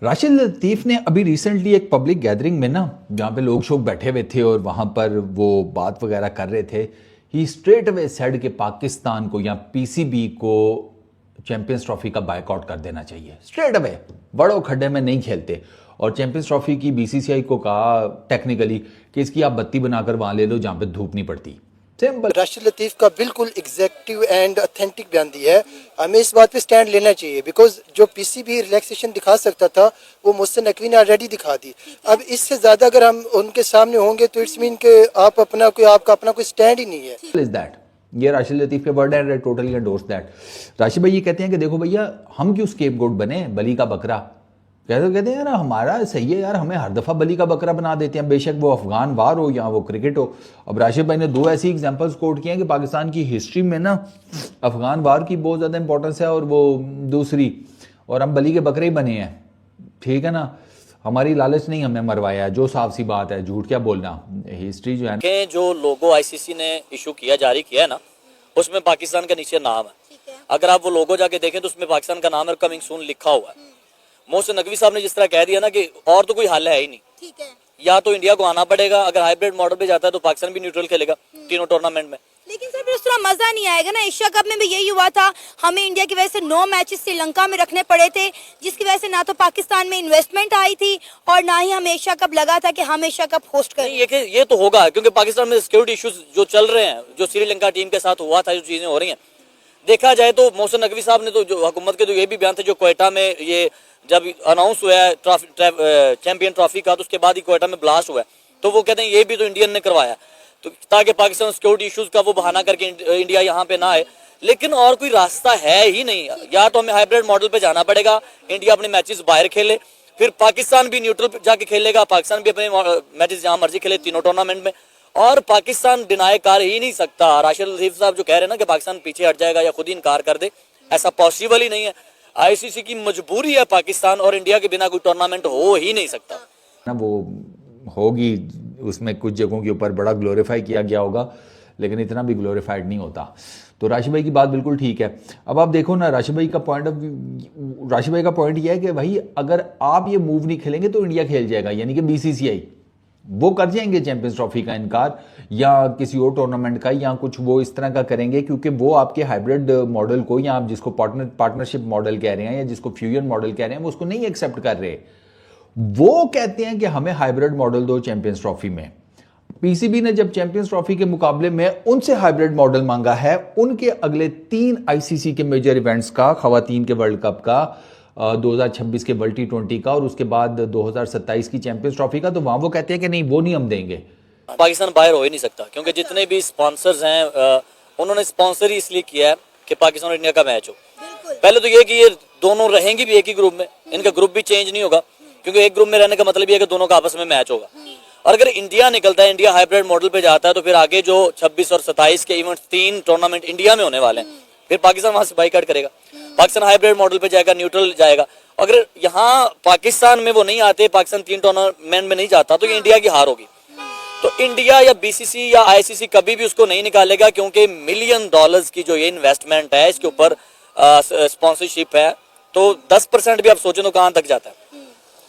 राशिद लतीफ़ ने अभी रिसेंटली एक पब्लिक गैदरिंग में ना, जहाँ पे लोग शोक बैठे हुए थे और वहाँ पर वो बात वगैरह कर रहे थे, ही स्ट्रेट अवे सेड कि पाकिस्तान को या पीसीबी को चैंपियंस ट्रॉफी का बायकॉट कर देना चाहिए। स्ट्रेट अवे, बड़ो खड्डे में नहीं खेलते। और चैंपियंस ट्रॉफी की बीसीसीआई को कहा टेक्निकली कि इसकी आप बत्ती बनाकर वहाँ ले लो जहाँ पे धूप नहीं पड़ती। सिंपल। राशिद लतीफ़ का बिल्कुल एग्जैक्टिव एंड ऑथेंटिक बयान दिया है। हमें इस बात पे स्टैंड लेना चाहिए बिकॉज जो पीसीबी रिलैक्सेशन दिखा सकता था वो मोहसिन नकवी ने ऑलरेडी दिखा दी। अब इससे ज़्यादा अगर हम उनके सामने होंगे तो इट्स मीन कि आपका अपना कोई स्टैंड ही नहीं है। इज दैट ये राशिद लतीफ़ के वर्ड है, टोटली एंडोर्स दैट। राशिद भाई ये कहते हैं कि देखो भैया, हम क्यों स्केपगोट बने, बली का बकरा। कहते हैं यार हमारा सही है यार, हमें हर दफ़ा बली का बकरा बना देते हैं, बेशक वो अफगान वार हो या वो क्रिकेट हो। अब राशिद भाई ने दो ऐसी एग्जांपल्स कोट किए हैं कि पाकिस्तान की हिस्ट्री में ना अफगान वार की बहुत ज़्यादा इंपॉर्टेंस है और वो दूसरी, और हम बली के बकरे ही बने हैं। ठीक है ना, हमारी लालच नहीं हमें मरवाया, जो साफ सी बात है, झूठ क्या बोलना। हिस्ट्री जो है के जो लोगो आईसीसी ने इशू किया, जारी किया है ना, उसमें पाकिस्तान का नीचे नाम है। अगर आप वो लोगो जाके देखें तो उसमें पाकिस्तान का नाम है, कमिंग सून लिखा हुआ है। मोहसिन नकवी साहब ने जिस तरह कह दिया ना कि और तो कोई हल है ही नहीं, ठीक है। या तो इंडिया को आना पड़ेगा, अगर हाइब्रिड मॉडल पे जाता है तो पाकिस्तान भी न्यूट्रल खेलेगा तीनों टूर्नामेंट में। लेकिन सर फिर उस तरह मजा नहीं आएगा ना। एशिया कप में भी यही हुआ था, हमें इंडिया की वजह से 9 मैचेस श्रीलंका में रखने पड़े थे, जिसकी वजह से ना तो पाकिस्तान में इन्वेस्टमेंट आई थी और ना ही हम एशिया कप लगा था कि हम एशिया कप होस्ट करें। ये तो होगा क्योंकि पाकिस्तान में सिक्योरिटी इश्यूज जो चल रहे हैं, जो श्रीलंका टीम के साथ हुआ था, जो चीजें हो रही हैं, देखा जाए तो मोहसिन नकवी साहब ने तो जो हुकूमत के तो ये भी बयान थे, जो क्वेटा में ये जब अनाउंस हुआ है चैंपियन ट्रॉफी का, तो उसके बाद ही क्वेटा में ब्लास्ट हुआ है, तो वो कहते हैं ये भी तो इंडियन ने करवाया, तो ताकि पाकिस्तान सिक्योरिटी इश्यूज का वो बहाना करके इंडिया यहाँ पे ना आए। लेकिन और कोई रास्ता है ही नहीं, या तो हमें हाइब्रिड मॉडल पे जाना पड़ेगा, इंडिया अपने मैचेस बाहर खेले, फिर पाकिस्तान भी न्यूट्रल जाके खेलेगा, पाकिस्तान भी अपने मैचेस जहाँ मर्जी खेले तीनों टूर्नामेंट में, और पाकिस्तान डिनाई कर ही नहीं सकता। राशिद लतीफ़ साहब जो कह रहे हैं ना कि पाकिस्तान पीछे हट जाएगा या खुद ही इनकार कर दे, ऐसा पॉसिबल ही नहीं है। आईसीसी की मजबूरी है पाकिस्तान, और इंडिया के बिना कोई टूर्नामेंट हो ही नहीं सकता ना। वो होगी, उसमें कुछ जगहों के ऊपर बड़ा ग्लोरीफाई किया गया होगा, लेकिन इतना भी ग्लोरीफाइड नहीं होता। तो राशिद भाई की बात बिल्कुल ठीक है। अब आप देखो ना, राशिद भाई का पॉइंट ये है कि भाई अगर आप ये मूव नहीं खेलेंगे तो इंडिया खेल जाएगा, यानी कि बीसीसीआई वो कर जाएंगे चैंपियंस ट्रॉफी का इनकार या किसी और टूर्नामेंट का, या कुछ वो इस तरह का करेंगे, क्योंकि वो आपके हाइब्रिड मॉडल को, या आप जिसको पार्टनरशिप मॉडल कह रहे हैं या जिसको फ्यूजन मॉडल कह रहे हैं, वो उसको नहीं एक्सेप्ट कर रहे। वो कहते हैं कि हमें हाइब्रिड मॉडल दो चैंपियंस ट्रॉफी में। पीसीबी ने जब चैंपियंस ट्रॉफी के मुकाबले में उनसे हाइब्रिड मॉडल मांगा है, उनके अगले 3 आईसीसी के मेजर इवेंट्स का, खवातीन के वर्ल्ड कप का, 2026 के वर्ल्ड T20 का, और उसके बाद 2027 की चैंपियंस ट्रॉफी का, तो वहां वो कहते हैं कि नहीं, वो नहीं हम देंगे। पाकिस्तान बाहर हो ही नहीं सकता, क्योंकि जितने भी स्पॉन्सर्स हैं उन्होंने स्पॉन्सर ही इसलिए किया है कि पाकिस्तान और इंडिया का मैच हो। पहले तो ये कि ये दोनों रहेंगी भी एक ही ग्रुप में, इनका ग्रुप भी चेंज नहीं होगा, क्योंकि एक ग्रुप में रहने का मतलब ये है कि दोनों का आपस में मैच होगा। और अगर इंडिया निकलता है, इंडिया हाइब्रिड मॉडल पे जाता है, तो फिर आगे जो 26 और 27 के इवेंट 3 टूर्नामेंट इंडिया में होने वाले हैं, फिर पाकिस्तान वहां से बाइकआउट करेगा, पाकिस्तान हाइब्रिड मॉडल पे जाएगा, न्यूट्रल जाएगा। अगर यहाँ पाकिस्तान में वो नहीं आते, पाकिस्तान 3 टूर्नामेंट में नहीं जाता, तो ये इंडिया की हार होगी। तो इंडिया या बीसीसी या आईसीसी कभी भी उसको नहीं निकालेगा, क्योंकि $1 मिलियन की जो ये इन्वेस्टमेंट है, इसके ऊपर स्पॉन्सरशिप है, तो 10% भी आप सोचें तो कहां तक जाता है।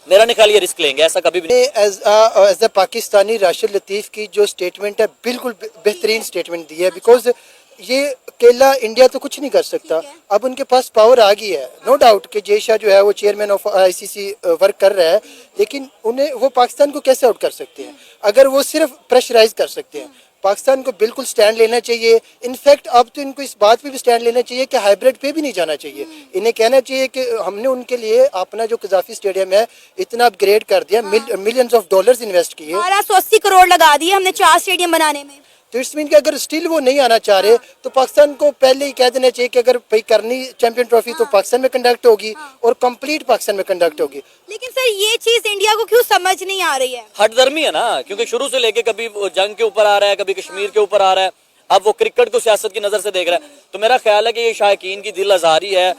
मेरा नहीं ख्याल ये रिस्क लेंगे, ऐसा कभी भी नहीं। एज अ पाकिस्तानी, राशिद लतीफ़ की जो स्टेटमेंट है बिल्कुल बेहतरीन स्टेटमेंट दी है, बिकॉज ये अकेला इंडिया तो कुछ नहीं कर सकता। अब उनके पास पावर आ गई है, नो डाउट कि जय शाह जो है वो चेयरमैन ऑफ आईसीसी वर्क कर रहा है, लेकिन उन्हें वो पाकिस्तान को कैसे आउट कर सकते हैं अगर वो सिर्फ प्रेशराइज कर सकते हैं। पाकिस्तान को बिल्कुल स्टैंड लेना चाहिए। इनफैक्ट अब तो इनको इस बात पे भी स्टैंड लेना चाहिए कि हाइब्रिड पे भी नहीं जाना चाहिए। इन्हें कहना चाहिए कि हमने उनके लिए अपना जो कजाफी स्टेडियम है इतना अपग्रेड कर दिया, $मिलियंस इन्वेस्ट किए, 1280 करोड़ लगा दिए हमने 4 स्टेडियम बनाने में। तो इट्स मीन कि अगर स्टिल वो नहीं आना चाह रहे तो पाकिस्तान को पहले ही कह देना चाहिए कि अगर भाई करनी चैंपियन ट्रॉफी तो पाकिस्तान में कंडक्ट होगी और कंप्लीट पाकिस्तान में कंडक्ट होगी। लेकिन सर ये चीज इंडिया को क्यों समझ नहीं आ रही है? हठधर्मी है ना, क्योंकि शुरू से लेके कभी वो जंग के ऊपर आ रहा है, कभी कश्मीर के ऊपर आ रहा है, अब वो क्रिकेट को सियासत की नजर से देख रहा है। तो मेरा ख्याल है कि ये शायकीन की दिल आजारी है,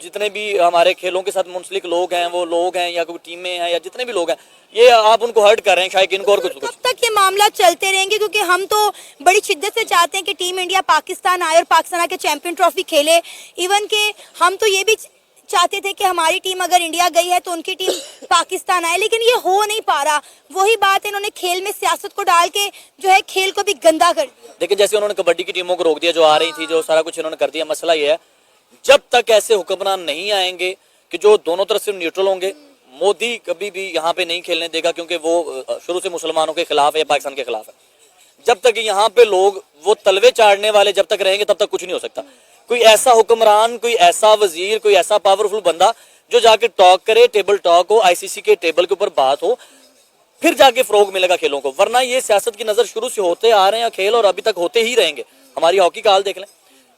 जितने भी हमारे खेलों के साथ मुंसलिक लोग हैं, वो लोग हैं या कोई टीमें हैं या जितने भी लोग हैं, ये आप उनको हर्ट कर रहे हैं शायकीन को, और कुछ कब तक ये मामला चलते रहेंगे? क्योंकि हम तो बड़ी शिद्दत से चाहते हैं कि टीम इंडिया पाकिस्तान आए और पाकिस्तान आके चैंपियन ट्रॉफी खेले। इवन के हम तो ये भी चाहते थे कि हमारी टीम अगर इंडिया गई है तो उनकी टीम पाकिस्तान आए, लेकिन ये हो नहीं पा रहा। वही बात है, इन्होंने खेल में सियासत को डाल के जो है खेल को भी गंदा कर दिया। देखिए जैसे उन्होंने कबड्डी की टीमों को रोक दिया जो आ रही थी, जो सारा कुछ इन्होंने कर दिया। मसला ये है जब तक ऐसे हुक्मरान नहीं आएंगे कि जो दोनों तरफ से न्यूट्रल होंगे, मोदी कभी भी यहाँ पे नहीं खेलने देगा, क्योंकि वो शुरू से मुसलमानों के खिलाफ है या पाकिस्तान के खिलाफ है। जब तक यहाँ पे लोग वो तलवे चाड़ने वाले जब तक रहेंगे तब तक कुछ नहीं हो सकता। कोई ऐसा हुक्मरान, कोई ऐसा वजीर, कोई ऐसा पावरफुल बंदा जो जाके टॉक करे, टेबल टॉक हो, आईसीसी के टेबल के ऊपर बात हो, फिर जाके फरोग मिलेगा खेलों को। वरना ये सियासत की नजर शुरू से होते आ रहे हैं खेल, और अभी तक होते ही रहेंगे। हमारी हॉकी का हाल देख लें।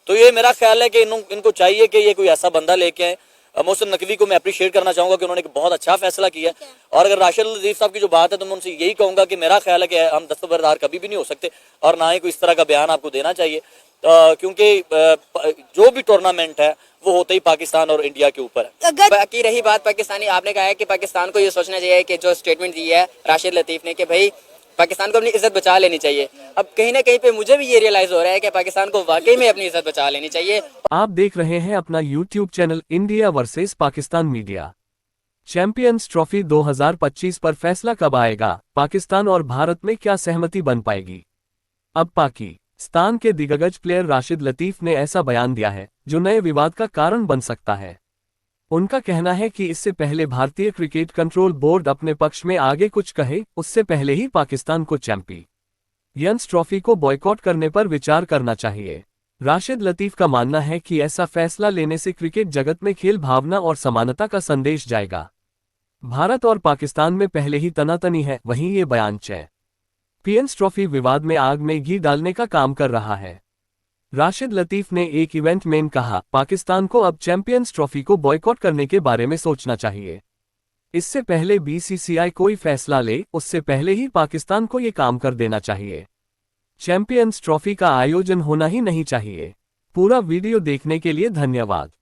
तो ये मेरा ख्याल है कि इनको चाहिए कि ये कोई ऐसा बंदा लेके आए। मोहसिन नकवी को मैं अप्रिशिएट करना चाहूंगा कि उन्होंने एक बहुत अच्छा फैसला किया। और अगर राशिद लतीफ साहब की जो बात है तो मैं उनसे यही कहूंगा कि मेरा ख्याल है कि हम दस्तबरदार कभी भी नहीं हो सकते, और ना ही कोई इस तरह का बयान आपको देना चाहिए, क्योंकि जो भी टूर्नामेंट है वो होते ही पाकिस्तान और इंडिया के ऊपर है। बाकी रही बात पाकिस्तानी, आपने कहा है कि पाकिस्तान को ये सोचना चाहिए कि जो स्टेटमेंट दी है राशिद लतीफ ने कि भाई पाकिस्तान को अपनी इज्जत बचा लेनी चाहिए। अब कहीं ना कहीं पे मुझे भी ये रियलाइज हो रहा है कि पाकिस्तान को वाकई में अपनी इज्जत बचा लेनी चाहिए। आप देख रहे हैं अपना YouTube channel India versus Pakistan media. Champions trophy 2025 पर फैसला कब आएगा? पाकिस्तान और भारत में क्या सहमति बन पाएगी? अब पाकिस्तान के दिग्गज प्लेयर राशिद लतीफ ने ऐसा बयान दिया है जो नए विवाद का कारण बन सकता है। उनका कहना है कि इससे पहले भारतीय क्रिकेट कंट्रोल बोर्ड अपने पक्ष में आगे कुछ कहे, उससे पहले ही पाकिस्तान को चैंपियंस ट्रॉफी को बॉयकॉट करने पर विचार करना चाहिए। राशिद लतीफ का मानना है कि ऐसा फैसला लेने से क्रिकेट जगत में खेल भावना और समानता का संदेश जाएगा। भारत और पाकिस्तान में पहले ही तनातनी है, वहीं ये बयान चैंपियंस ट्रॉफी विवाद में आग में घी डालने का काम कर रहा है। राशिद लतीफ ने एक इवेंट में कहा, पाकिस्तान को अब चैंपियंस ट्रॉफी को बॉयकॉट करने के बारे में सोचना चाहिए। इससे पहले बीसीसीआई कोई फैसला ले, उससे पहले ही पाकिस्तान को ये काम कर देना चाहिए। चैंपियंस ट्रॉफी का आयोजन होना ही नहीं चाहिए। पूरा वीडियो देखने के लिए धन्यवाद।